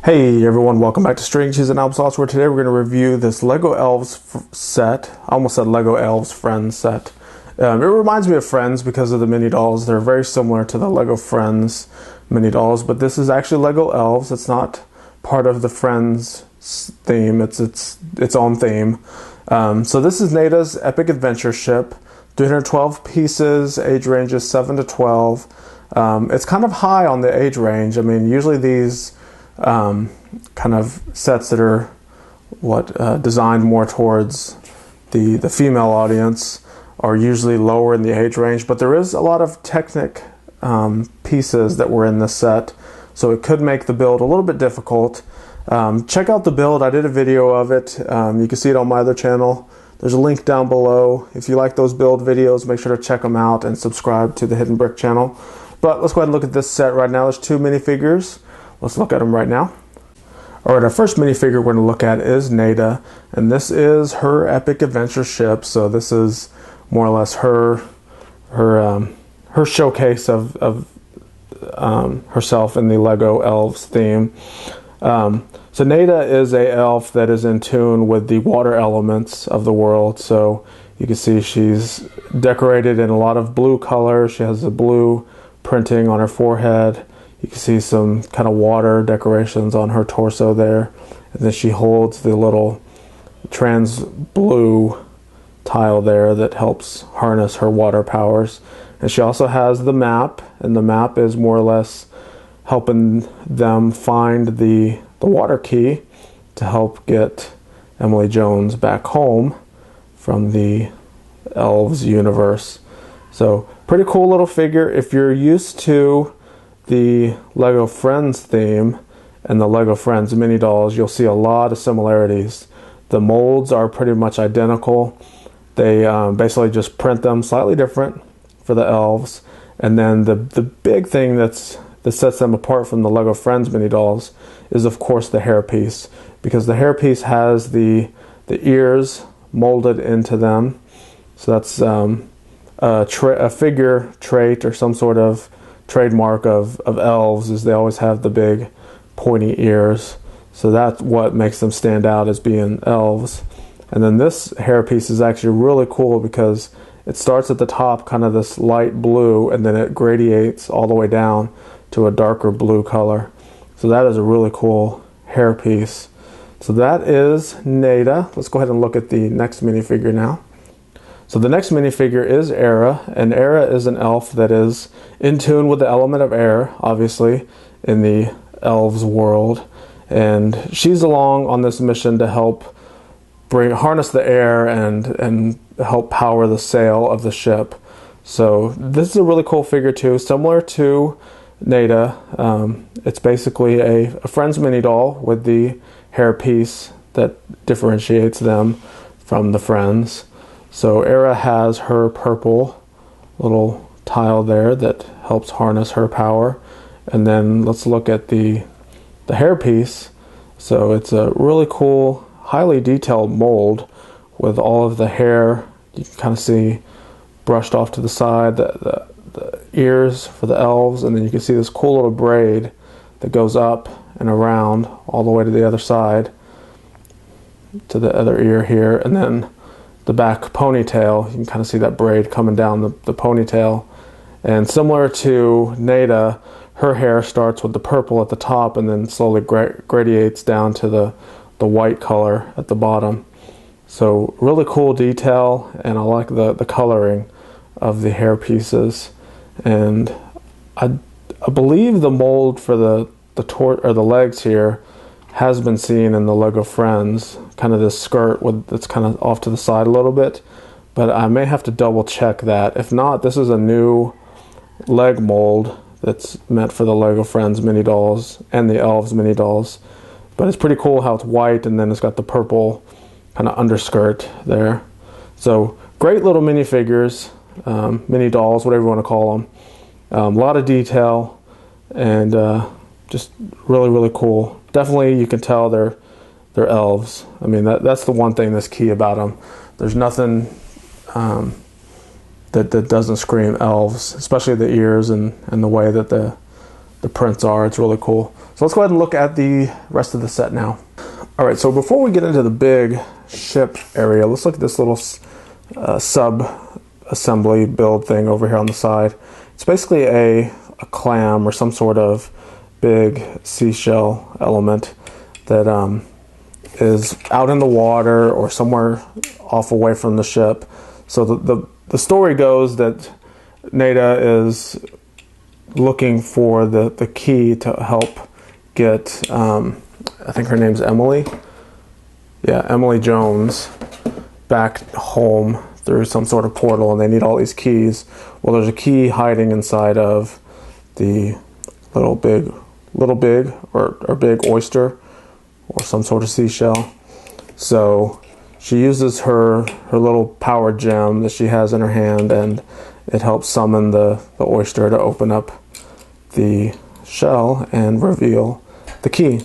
Hey everyone, welcome back to String Cheese and Applesauce, where today we're going to review this Lego Elves set. I almost said Lego Elves Friends set. It reminds me of Friends because of the mini dolls. They're very similar to the Lego Friends mini dolls, but this is actually Lego Elves. It's not part of the Friends theme. It's its own theme. So this is Naida's Epic Adventure Ship. 312 pieces, age range is 7 to 12. It's kind of high on the age range. I mean, usually these kind of sets that are designed more towards the female audience are usually lower in the age range, but there is a lot of Technic pieces that were in this set, so it could make the build a little bit difficult. Check out the build. I did a video of it. You can see it on my other channel. There's a link down below. If you like those build videos, make sure to check them out and subscribe to the Hidden Brick channel. But let's go ahead and look at this set right now. There's two minifigures. Let's look at them right now. Alright, our first minifigure we're going to look at is Naida, and this is her Epic Adventure Ship. So this is more or less her showcase of herself in the Lego Elves theme. So Naida is a elf that is in tune with the water elements of the world. So you can see she's decorated in a lot of blue color. She has the blue printing on her forehead. You can see some kind of water decorations on her torso there. And then she holds the little trans blue tile there that helps harness her water powers. And she also has the map, and the map is more or less helping them find the water key to help get Emily Jones back home from the Elves universe. So pretty cool little figure. If you're used to the Lego Friends theme and the Lego Friends mini dolls, you'll see a lot of similarities. The molds are pretty much identical. They basically just print them slightly different for the elves. And then the big thing that sets them apart from the Lego Friends mini dolls is, of course, the hairpiece, because the hairpiece has the ears molded into them. So that's a figure trait or some sort of trademark of elves, is they always have the big pointy ears. So that's what makes them stand out as being elves. And then this hairpiece is actually really cool because it starts at the top kind of this light blue, and then it gradiates all the way down to a darker blue color. So that is a really cool hairpiece. So that is Naida. Let's go ahead and look at the next minifigure now. So the next minifigure is Era, and Era is an elf that is in tune with the element of air, obviously, in the elves world. And she's along on this mission to help harness the air and help power the sail of the ship. So this is a really cool figure too, similar to Naida. It's basically a Friends mini doll with the hairpiece that differentiates them from the Friends. So Era has her purple little tile there that helps harness her power. And then let's look at the hairpiece. So it's a really cool, highly detailed mold with all of the hair. You can kind of see brushed off to the side, the ears for the elves, and then you can see this cool little braid that goes up and around all the way to the other side to the other ear here. And then the back ponytail, you can kind of see that braid coming down the ponytail. And similar to Naida, her hair starts with the purple at the top and then slowly gradiates down to the white color at the bottom. So really cool detail, and I like the coloring of the hair pieces. And I believe the mold for the legs here has been seen in the Lego Friends, kind of this skirt that's kind of off to the side a little bit, but I may have to double check that. If not, this is a new leg mold that's meant for the Lego Friends mini dolls and the Elves mini dolls. But it's pretty cool how it's white and then it's got the purple kind of underskirt there. So great little minifigures, mini dolls, whatever you want to call them. A lot of detail and just really, really cool. Definitely, you can tell they're elves. I mean, that's the one thing that's key about them. There's nothing that doesn't scream elves, especially the ears and the way that the prints are. It's really cool. So let's go ahead and look at the rest of the set now. All right, so before we get into the big ship area, let's look at this little sub-assembly build thing over here on the side. It's basically a clam or some sort of big seashell element that is out in the water or somewhere off away from the ship. So the story goes that Naida is looking for the key to help get, I think her name's Emily. Yeah, Emily Jones back home through some sort of portal, and they need all these keys. Well, there's a key hiding inside of the little big or big oyster or some sort of seashell. So she uses her little power gem that she has in her hand, and it helps summon the oyster to open up the shell and reveal the key.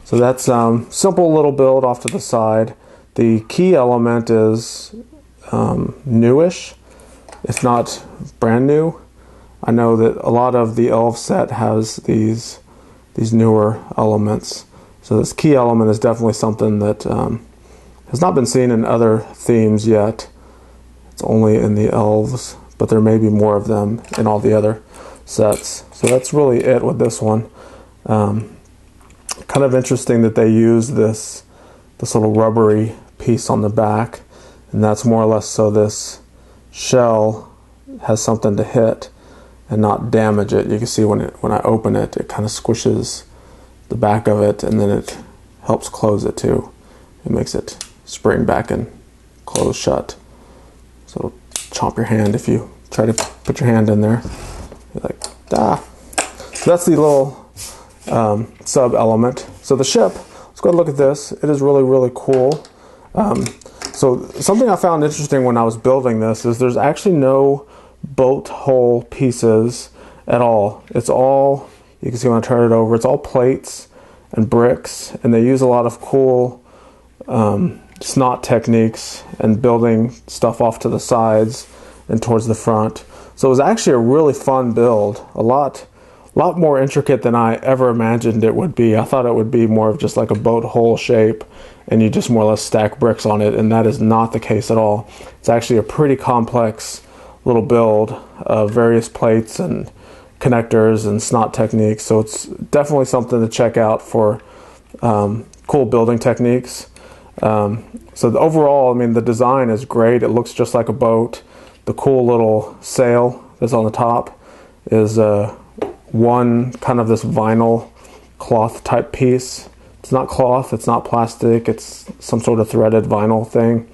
So that's simple little build off to the side. The key element is newish. It's not brand new. I know that a lot of the Elf set has these newer elements. So this key element is definitely something that has not been seen in other themes yet. It's only in the Elves, but there may be more of them in all the other sets. So that's really it with this one. Kind of interesting that they use this little rubbery piece on the back, and that's more or less so this shell has something to hit and not damage it. You can see when I open it, it kind of squishes the back of it, and then it helps close it too. It makes it spring back and close shut. So it'll chomp your hand if you try to put your hand in there. You're like, ah. So that's the little sub element. So the ship, let's go ahead and look at this. It is really, really cool. So something I found interesting when I was building this is there's actually no boat hull pieces at all. It's all, you can see when I turn it over, it's all plates and bricks, and they use a lot of cool snot techniques and building stuff off to the sides and towards the front. So it was actually a really fun build, a lot more intricate than I ever imagined it would be. I thought it would be more of just like a boat hull shape, and you just more or less stack bricks on it, and that is not the case at all. It's actually a pretty complex little build of various plates and connectors and snot techniques, so it's definitely something to check out for cool building techniques. So overall, I mean, the design is great. It looks just like a boat. The cool little sail that's on the top is one kind of this vinyl cloth type piece. It's not cloth, it's not plastic, it's some sort of threaded vinyl thing.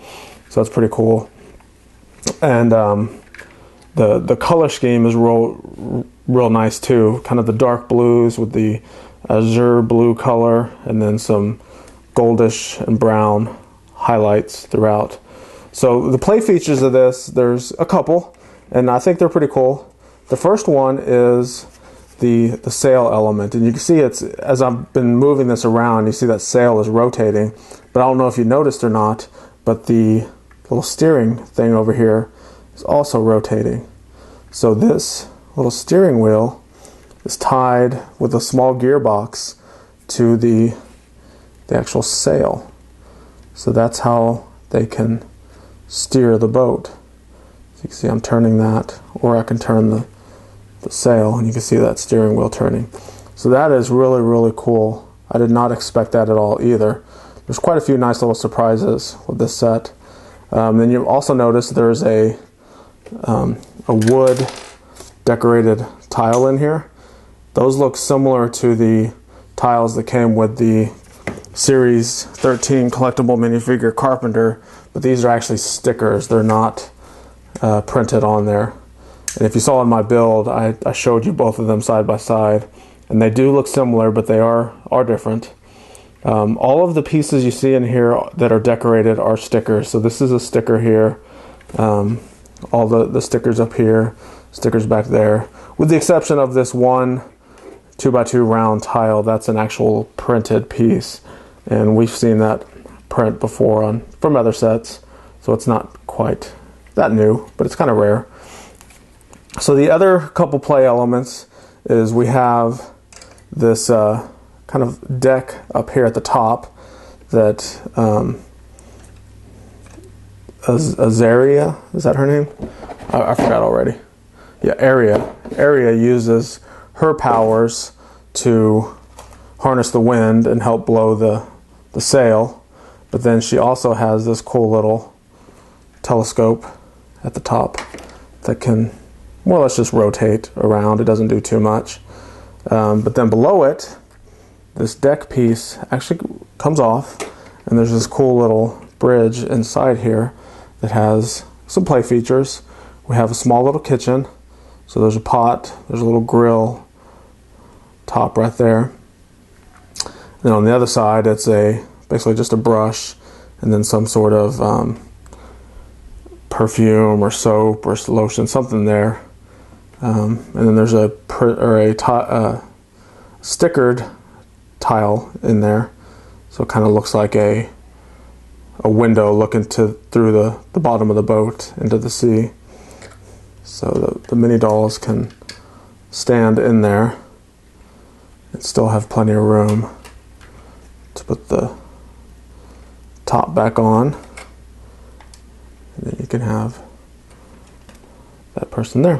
So that's pretty cool. And the color scheme is real nice too. Kind of the dark blues with the azure blue color, and then some goldish and brown highlights throughout. So the play features of this, there's a couple, and I think they're pretty cool. The first one is the sail element, and you can see it's, as I've been moving this around, you see that sail is rotating, but I don't know if you noticed or not, but the little steering thing over here is also rotating. So this little steering wheel is tied with a small gearbox to the actual sail. So that's how they can steer the boat. So you can see I'm turning that, or I can turn the sail, and you can see that steering wheel turning. So that is really, really cool. I did not expect that at all either. There's quite a few nice little surprises with this set. Then you also notice there's a wood decorated tile in here. Those look similar to the tiles that came with the Series 13 collectible minifigure Carpenter, but these are actually stickers. They're not printed on there. And if you saw in my build, I showed you both of them side by side, and they do look similar, but they are different. All of the pieces you see in here that are decorated are stickers. So this is a sticker here, all the stickers up here, stickers back there, with the exception of this one 2x2 round tile. That's an actual printed piece, and we've seen that print before from other sets, so it's not quite that new, but it's kind of rare. So the other couple play elements is we have this kind of deck up here at the top that Azaria, is that her name? I forgot already. Yeah, Aria uses her powers to harness the wind and help blow the sail, but then she also has this cool little telescope at the top that can more or less just rotate around. It doesn't do too much. But then below it, this deck piece actually comes off, and there's this cool little bridge inside here that has some play features. We have a small little kitchen, so there's a pot, there's a little grill top right there. And on the other side, it's basically just a brush, and then some sort of perfume or soap or lotion, something there. And then there's a stickered tile in there, so it kind of looks like a window looking through the bottom of the boat into the sea. So the mini dolls can stand in there and still have plenty of room to put the top back on, and then you can have that person there.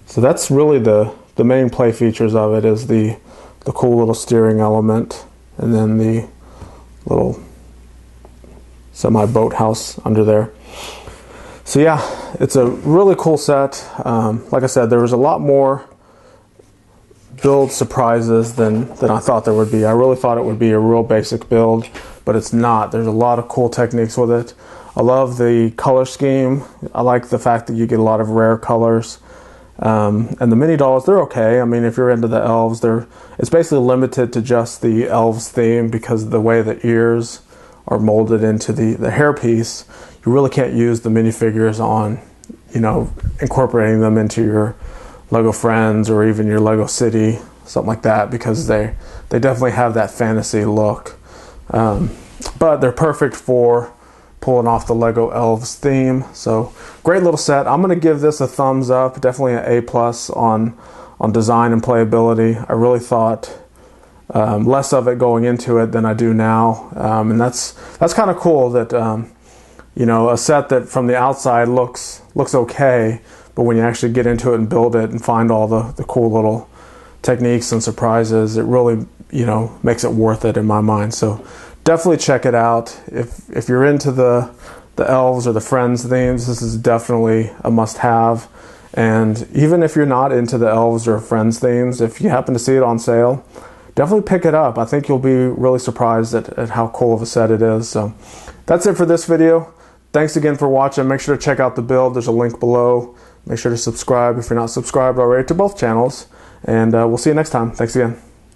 So that's really the main play features of it, is the cool little steering element, and then the little semi-boat house under there. So yeah, it's a really cool set. Like I said, there was a lot more build surprises than I thought there would be. I really thought it would be a real basic build, but it's not. There's a lot of cool techniques with it. I love the color scheme. I like the fact that you get a lot of rare colors. And the mini dolls, they're okay. I mean, if you're into the elves, it's basically limited to just the elves theme, because of the way the ears are molded into the hairpiece. You really can't use the minifigures on, incorporating them into your Lego Friends or even your Lego City, something like that, because they definitely have that fantasy look. But they're perfect for pulling off the Lego Elves theme. So great little set. I'm going to give this a thumbs up, definitely an A+ on design and playability. I really thought less of it going into it than I do now, and that's kind of cool that a set that from the outside looks okay, but when you actually get into it and build it and find all the cool little techniques and surprises, it really makes it worth it in my mind. So definitely check it out. If you're into the elves or the friends themes, this is definitely a must-have. And even if you're not into the elves or friends themes, if you happen to see it on sale, definitely pick it up. I think you'll be really surprised at how cool of a set it is. So that's it for this video. Thanks again for watching. Make sure to check out the build. There's a link below. Make sure to subscribe if you're not subscribed already to both channels. And we'll see you next time. Thanks again.